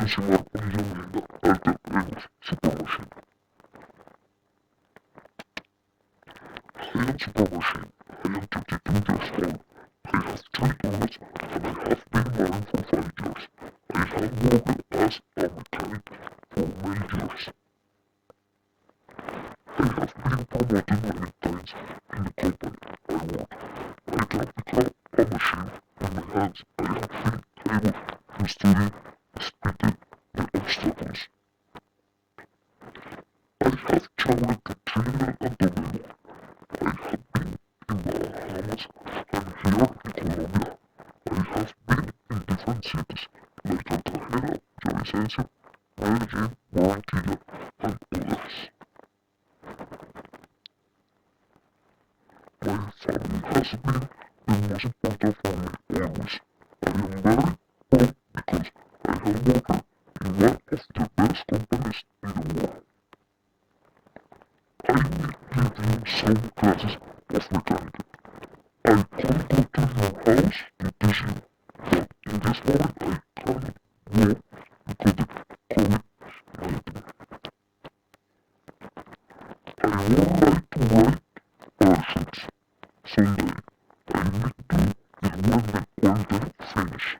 aproximar con mi alter ego super machine. I am super machine. I am 32 years old. I have three daughters and I have been married for 5 years. I have worked as a mechanic for many years. I have been promoted many times in the company I work. I can pick up a machine with my hands. I have been able to study speed the obstacles. I have traveled to Trinidad and Tobago. I have been in Bahamas and here in Colombia. I have been in different cities like Cartagena, Villavicencio, Medellin, Barranquilla, and others. My family has been the most important for me always. I am very proud because I have worked in one of the best companies in the world. I may give you some classes of mechanics. I could go to your house to teach you, but in this moment I cannot go because of COVID-19. I would like to write parachutes someday. I need to is when the quarantine finish.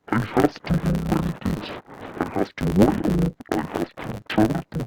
I have to do many things. I have to write a book, I have to travel to